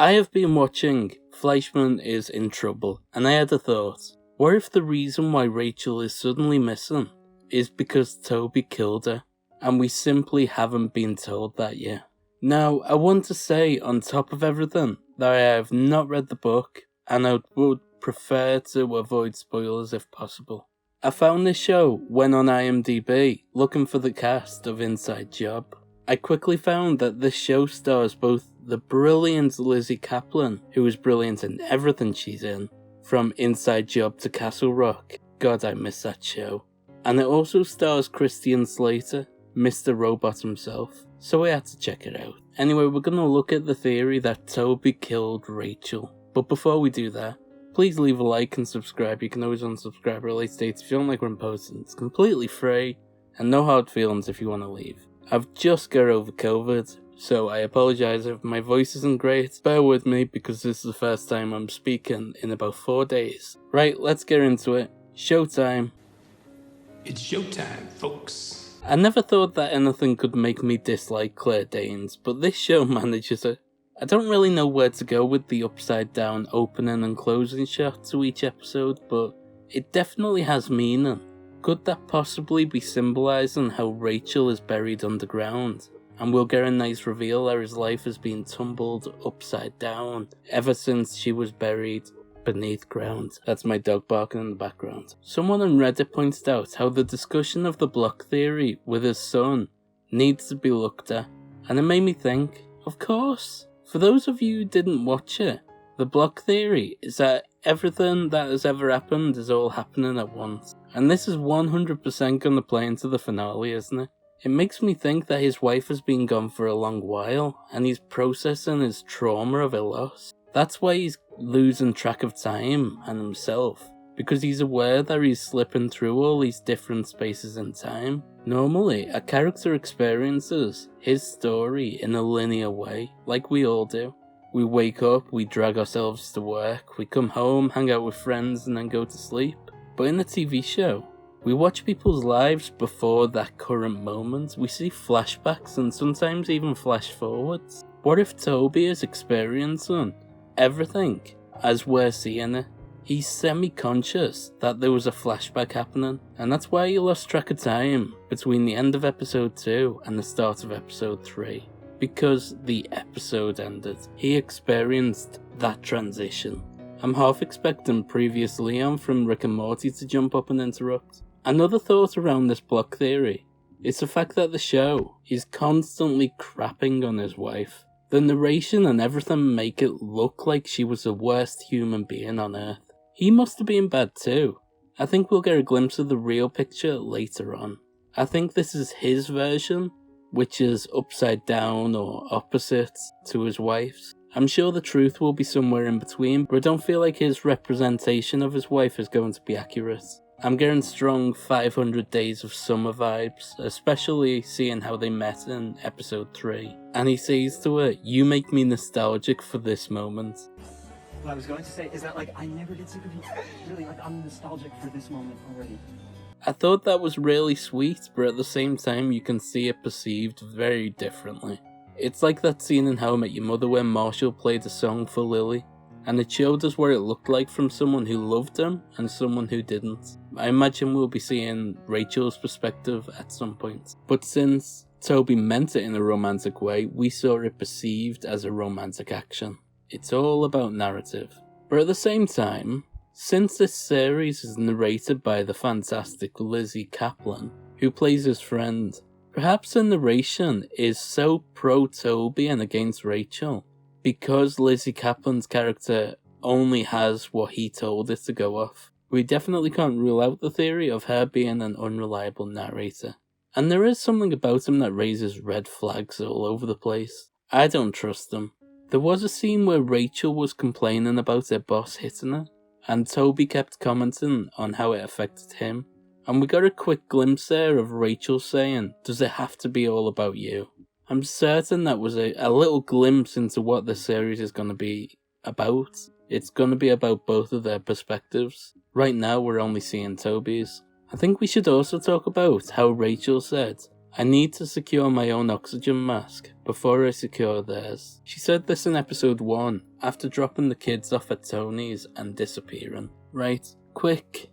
I have been watching Fleishman is in Trouble, and I had a thought. What if the reason why Rachel is suddenly missing is because Toby killed her, and we simply haven't been told that yet? Now, I want to say, on top of everything, that I have not read the book, and I would prefer to avoid spoilers if possible. I found this show when on IMDb, looking for the cast of Inside Job. I quickly found that this show stars both the brilliant Lizzie Kaplan, who is brilliant in everything she's in, from Inside Job to Castle Rock. God, I miss that show. And it also stars Christian Slater, Mr. Robot himself, so I had to check it out. Anyway, we're going to look at the theory that Toby killed Rachel. But before we do that, please leave a like and subscribe. You can always unsubscribe at a late date if you don't like what I'm posting. It's completely free, and no hard feelings if you want to leave. I've just got over COVID, so I apologise if my voice isn't great. Bear with me because this is the first time I'm speaking in about 4 days. Right, let's get into it. Showtime. It's showtime, folks. I never thought that anything could make me dislike Claire Danes, but this show manages it. I don't really know where to go with the upside down opening and closing shot to each episode, but it definitely has meaning. Could that possibly be symbolising how Rachel is buried underground? And we'll get a nice reveal that his life has been tumbled upside down ever since she was buried beneath ground. That's my dog barking in the background. Someone on Reddit pointed out how the discussion of the block theory with his son needs to be looked at, and it made me think, of course. For those of you who didn't watch it, the block theory is that everything that has ever happened is all happening at once. And this is 100% going to play into the finale, isn't it? It makes me think that his wife has been gone for a long while, and he's processing his trauma of her loss. That's why he's losing track of time and himself, because he's aware that he's slipping through all these different spaces in time. Normally, a character experiences his story in a linear way, like we all do. We wake up, we drag ourselves to work, we come home, hang out with friends, and then go to sleep. But in the TV show, we watch people's lives before that current moment. We see flashbacks and sometimes even flash forwards. What if Toby is experiencing everything as we're seeing it? He's semi-conscious that there was a flashback happening, and that's why he lost track of time between the end of episode 2 and the start of episode 3. Because the episode ended, he experienced that transition. I'm half expecting Previous Leon from Rick and Morty to jump up and interrupt. Another thought around this block theory is the fact that the show is constantly crapping on his wife. The narration and everything make it look like she was the worst human being on earth. He must have been bad too. I think we'll get a glimpse of the real picture later on. I think this is his version, which is upside down or opposite to his wife's. I'm sure the truth will be somewhere in between, but I don't feel like his representation of his wife is going to be accurate. I'm getting strong 500 Days of Summer vibes, especially seeing how they met in episode 3. And he says to her, "You make me nostalgic for this moment." What I was going to say is that, I never did think of you. Really, I'm nostalgic for this moment already. I thought that was really sweet, but at the same time you can see it perceived very differently. It's like that scene in How I Met Your Mother where Marshall played a song for Lily, and it showed us what it looked like from someone who loved him and someone who didn't. I imagine we'll be seeing Rachel's perspective at some point. But since Toby meant it in a romantic way, we saw it perceived as a romantic action. It's all about narrative. But at the same time, since this series is narrated by the fantastic Lizzie Kaplan, who plays his friend, perhaps the narration is so pro-Toby and against Rachel, because Lizzie Kaplan's character only has what he told it to go off. We definitely can't rule out the theory of her being an unreliable narrator. And there is something about him that raises red flags all over the place. I don't trust him. There was a scene where Rachel was complaining about her boss hitting her, and Toby kept commenting on how it affected him. And we got a quick glimpse there of Rachel saying, "Does it have to be all about you?" I'm certain that was a little glimpse into what the series is going to be about. It's going to be about both of their perspectives. Right now we're only seeing Toby's. I think we should also talk about how Rachel said, I need to secure my own oxygen mask before I secure theirs. She said this in episode 1, after dropping the kids off at Tony's and disappearing. Right, quick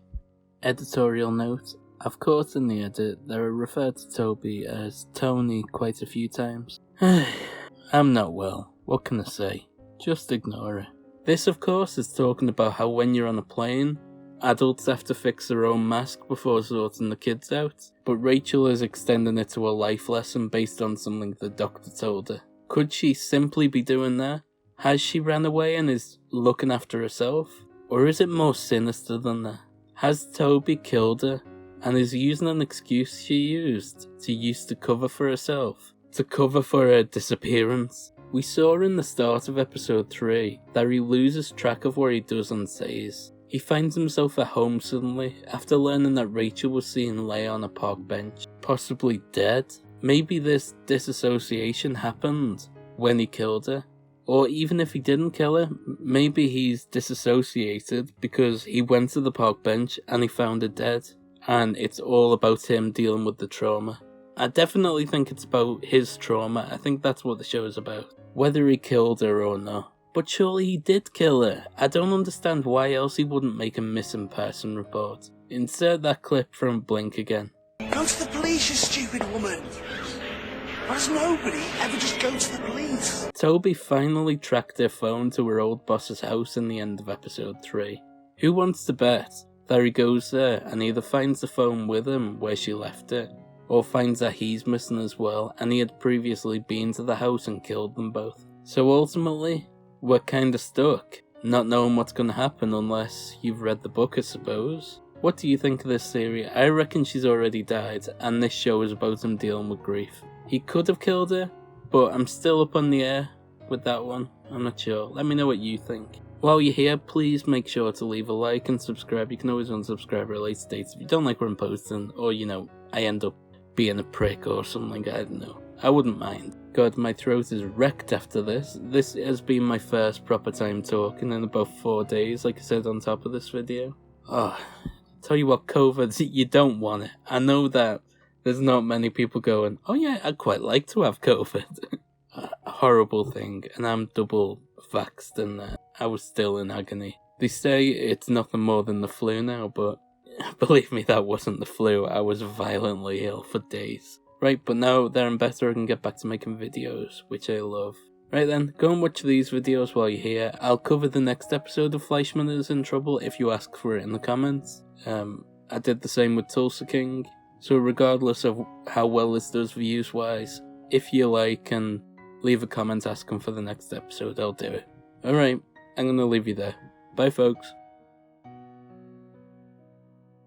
editorial note. I've caught in the edit that I referred to Toby as Tony quite a few times. I'm not well, what can I say? Just ignore it. This of course is talking about how when you're on a plane, adults have to fix their own mask before sorting the kids out, but Rachel is extending it to a life lesson based on something the doctor told her. Could she simply be doing that? Has she ran away and is looking after herself? Or is it more sinister than that? Has Toby killed her and is using an excuse she used to cover for herself? To cover for her disappearance? We saw in the start of episode 3 that he loses track of what he does and says. He finds himself at home suddenly after learning that Rachel was seen lay on a park bench, possibly dead. Maybe this disassociation happened when he killed her. Or even if he didn't kill her, maybe he's disassociated because he went to the park bench and he found her dead. And it's all about him dealing with the trauma. I definitely think it's about his trauma. I think that's what the show is about. Whether he killed her or not. But surely he did kill her. I don't understand why else he wouldn't make a missing person report. Insert that clip from Blink again. Go to the police, you stupid woman. Why does nobody ever just go to the police? Toby finally tracked her phone to her old boss's house in the end of episode 3. Who wants to bet that he goes there and either finds the phone with him where she left it, or finds that he's missing as well and he had previously been to the house and killed them both. So ultimately, we're kinda stuck, not knowing what's gonna happen unless you've read the book, I suppose. What do you think of this theory? I reckon she's already died, and this show is about him dealing with grief. He could have killed her, but I'm still up on the air with that one. I'm not sure. Let me know what you think. While you're here, please make sure to leave a like and subscribe. You can always unsubscribe at a later date if you don't like what I'm posting, or I end up being a prick or something, I don't know. I wouldn't mind. God, my throat is wrecked after this. This has been my first proper time talking in about 4 days, like I said on top of this video. Tell you what, COVID, you don't want it. I know that there's not many people going, oh yeah, I'd quite like to have COVID. A horrible thing, and I'm double vaxxed and I was still in agony. They say it's nothing more than the flu now, but believe me, that wasn't the flu. I was violently ill for days. Right, but now that I'm better, I can get back to making videos, which I love. Right then, go and watch these videos while you're here. I'll cover the next episode of Fleishman is in Trouble if you ask for it in the comments. I did the same with Tulsa King. So regardless of how well this does views-wise, if you like and leave a comment asking for the next episode, I'll do it. Alright, I'm gonna leave you there. Bye folks.